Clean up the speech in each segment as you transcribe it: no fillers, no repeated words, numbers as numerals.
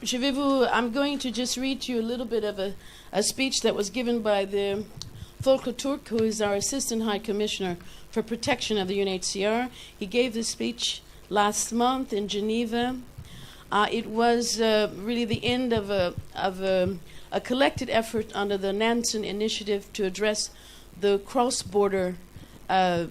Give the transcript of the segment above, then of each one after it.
I'm going to just read to you a little bit of a speech that was given by the Volker Turk, who is our Assistant High Commissioner for Protection of the UNHCR. He gave this speech last month in Geneva. It was really the end of a collected effort under the Nansen Initiative to address the cross-border of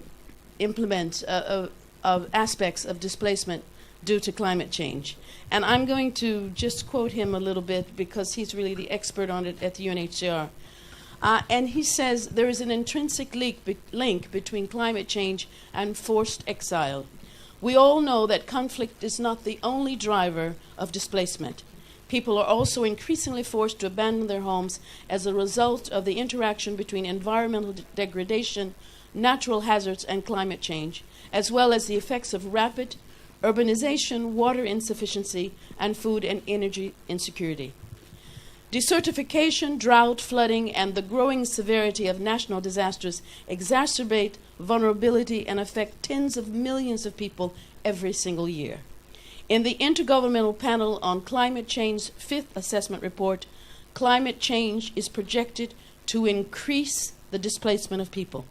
aspects of displacement due to climate change. And I'm going to just quote him a little bit because he's really the expert on it at the UNHCR. And he says there is an intrinsic link between climate change and forced exile. We all know that conflict is not the only driver of displacement. People are also increasingly forced to abandon their homes as a result of the interaction between environmental degradation, natural hazards, and climate change, as well as the effects of rapid urbanization, water insufficiency, and food and energy insecurity. Desertification, drought, flooding, and the growing severity of national disasters exacerbate vulnerability and affect tens of millions of people every single year. In the Intergovernmental Panel on Climate Change's fifth assessment report, climate change is projected to increase the displacement of people.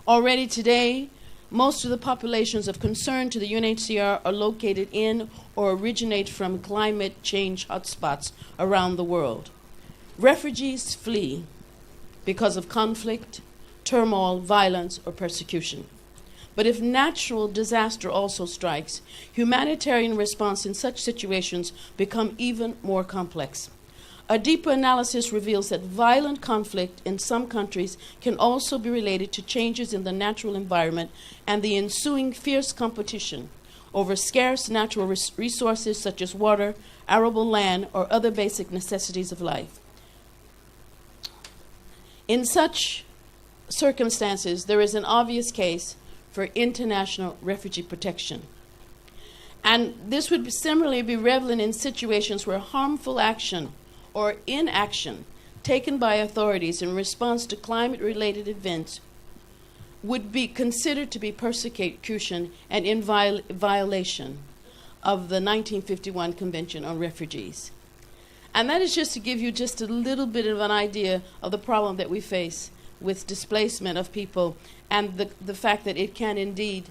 Already today, most of the populations of concern to the UNHCR are located in or originate from climate change hotspots around the world. Refugees flee because of conflict, turmoil, violence, or persecution. But if natural disaster also strikes, humanitarian response in such situations become even more complex. A deeper analysis reveals that violent conflict in some countries can also be related to changes in the natural environment and the ensuing fierce competition over scarce natural resources such as water, arable land, or other basic necessities of life. In such circumstances, there is an obvious case for international refugee protection. And this would similarly be relevant in situations where harmful action or inaction taken by authorities in response to climate-related events would be considered to be persecution and in violation of the 1951 Convention on Refugees. And that is just to give you just a little bit of an idea of the problem that we face with displacement of people and the fact that it can indeed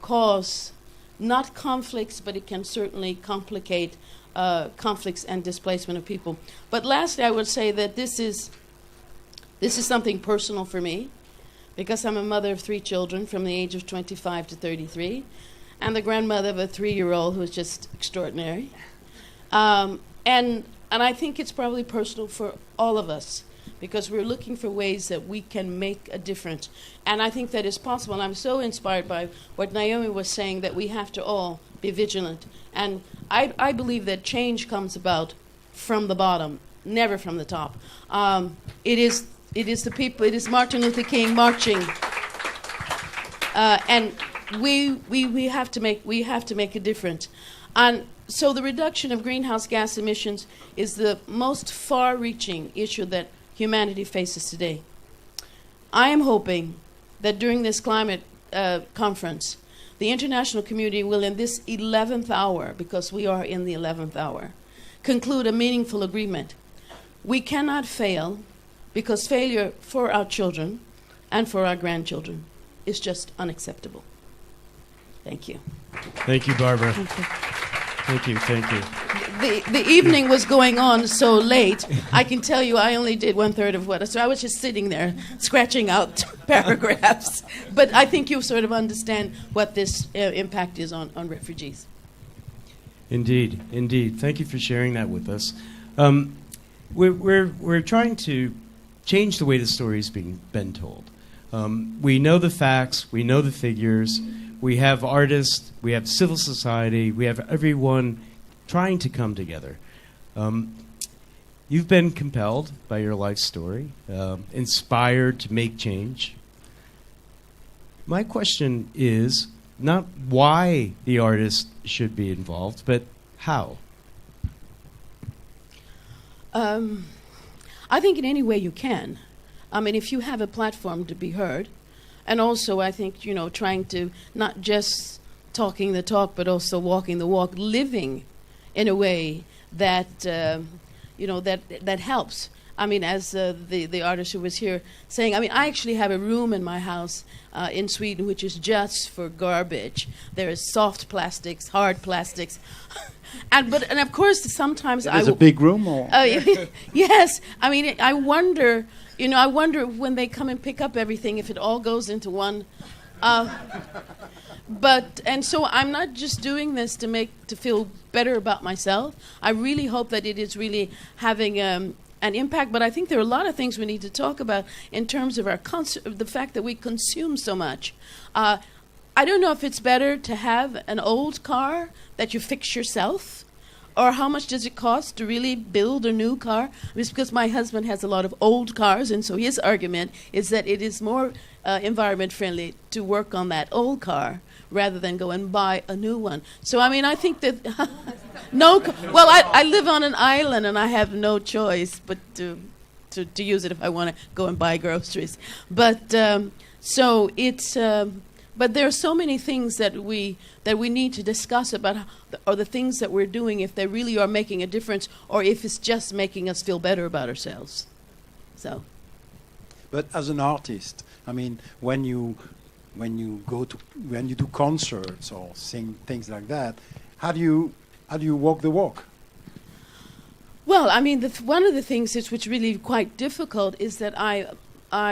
cause not conflicts, but it can certainly complicate conflicts and displacement of people. But lastly, I would say that this is something personal for me, because I'm a mother of 3 children from the age of 25 to 33, and the grandmother of a 3-year-old who is just extraordinary. And I think it's probably personal for all of us, because we're looking for ways that we can make a difference. And I think that is possible. And I'm so inspired by what Naomi was saying, that we have to all be vigilant. And I believe that change comes about from the bottom, never from the top. It is the people, it is Martin Luther King marching. And we have to make a difference. And so the reduction of greenhouse gas emissions is the most far-reaching issue that humanity faces today. I am hoping that during this climate conference, the international community will, in this 11th hour, because we are in the 11th hour, conclude a meaningful agreement. We cannot fail, because failure for our children and for our grandchildren is just unacceptable. Thank you. Thank you, Barbara. Thank you. Thank you. The evening was going on so late, I can tell you I only did 1/3 of what, so I was just sitting there scratching out paragraphs. But I think you sort of understand what this impact is on refugees. Indeed. Thank you for sharing that with us. We're trying to change the way the story is been told. We know the facts, we know the figures, we have artists, we have civil society, we have everyone trying to come together. You've been compelled by your life story, inspired to make change. My question is not why the artist should be involved, but how? I think in any way you can. I mean, if you have a platform to be heard, and also I think, trying to not just talking the talk, but also walking the walk, living in a way that that helps. I mean, as the artist who was here saying, I mean, I actually have a room in my house in Sweden which is just for garbage. There is soft plastics, hard plastics, and of course sometimes It's a big room, or yes. I mean, I wonder when they come and pick up everything if it all goes into one. And so I'm not just doing this to feel better about myself. I really hope that it is really having an impact, but I think there are a lot of things we need to talk about in terms of the fact that we consume so much. I don't know if it's better to have an old car that you fix yourself, or how much does it cost to really build a new car? It's because my husband has a lot of old cars, and so his argument is that it is more environment friendly to work on that old car rather than go and buy a new one. So, I mean, I think that I live on an island and I have no choice but to use it if I want to go and buy groceries. But but there are so many things that we need to discuss about the things that we're doing, if they really are making a difference or if it's just making us feel better about ourselves. So. But as an artist, I mean, when you do concerts or sing things like that, how do you walk the walk? Well, I mean, one of the things which really quite difficult is that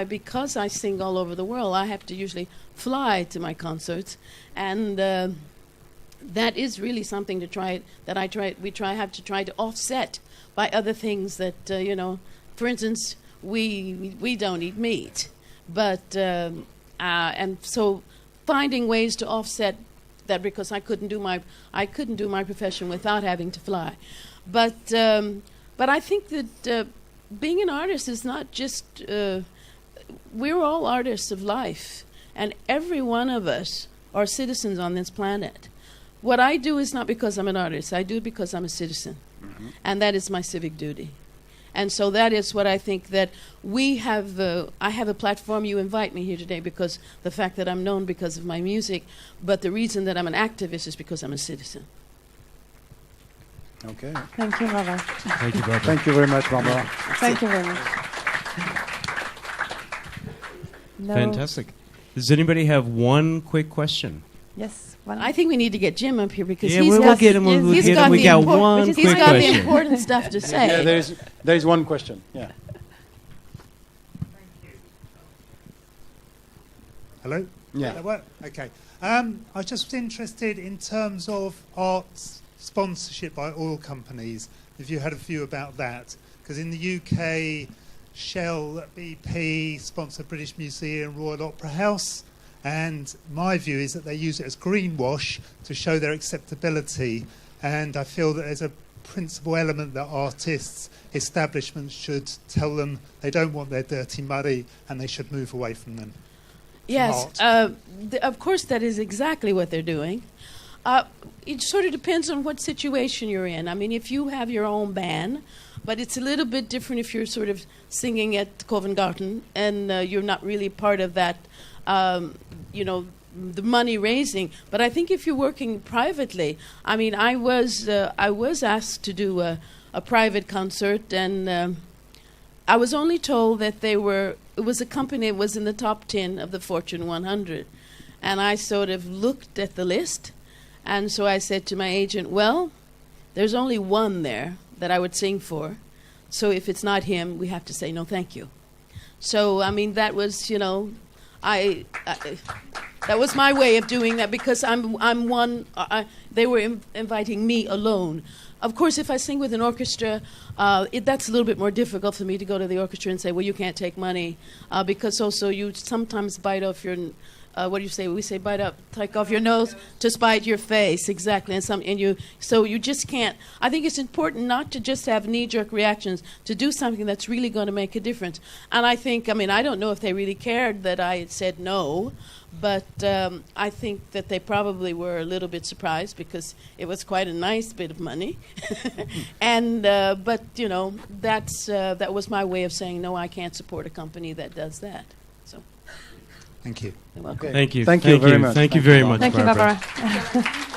because I sing all over the world, I have to usually fly to my concerts, and that is really something we have to try to offset by other things that for instance, we don't eat meat, but and so finding ways to offset that, because I couldn't do my profession without having to fly, but I think that being an artist is not just we're all artists of life, and every one of us are citizens on this planet. What I do is not because I'm an artist. I do it because I'm a citizen, and that is my civic duty. And so that is what I think that we have. I have a platform. You invite me here today because the fact that I'm known because of my music, but the reason that I'm an activist is because I'm a citizen. Okay. Thank you, Barbara. Thank you, Barbara. Thank you very much, Barbara. Thank you very much. No. Fantastic. Does anybody have one quick question? Yes. One. I think we need to get Jim up here because we'll get him. We got one quick He's got question. the important stuff to say. Yeah, there is one question. Yeah. Hello? Yeah. That work? Okay. I was just interested in terms of arts sponsorship by oil companies, if you had a view about that. Because in the UK, Shell, BP sponsor British Museum, Royal Opera House, and my view is that they use it as greenwash to show their acceptability, and I feel that there's a principal element that artists, establishments should tell them they don't want their dirty money and they should move away from them. Yes, of course that is exactly what they're doing. It sort of depends on what situation you're in. I mean, if you have your own band, but it's a little bit different if you're sort of singing at Covent Garden and you're not really part of that, the money raising. But I think if you're working privately, I mean, I was asked to do a private concert, and I was only told that it was a company that was in the top 10 of the Fortune 100. And I sort of looked at the list, and so I said to my agent, well, there's only one there that I would sing for. So if it's not him, we have to say no thank you. So, I mean, that was, that was my way of doing that, because I'm one, they were inviting me alone. Of course, if I sing with an orchestra, that's a little bit more difficult for me to go to the orchestra and say, well, you can't take money, because also you sometimes bite off your, what do you say? We say take off your nose to spite your face, exactly. So you just can't. I think it's important not to just have knee-jerk reactions, to do something that's really going to make a difference. And I think, I don't know if they really cared that I had said no, but I think that they probably were a little bit surprised, because it was quite a nice bit of money. And but that was my way of saying no, I can't support a company that does that. So. Thank you. You're welcome. Okay. Thank you. Thank you very much. Thank you Thank you, very much, Thank you, Barbara. Barbara.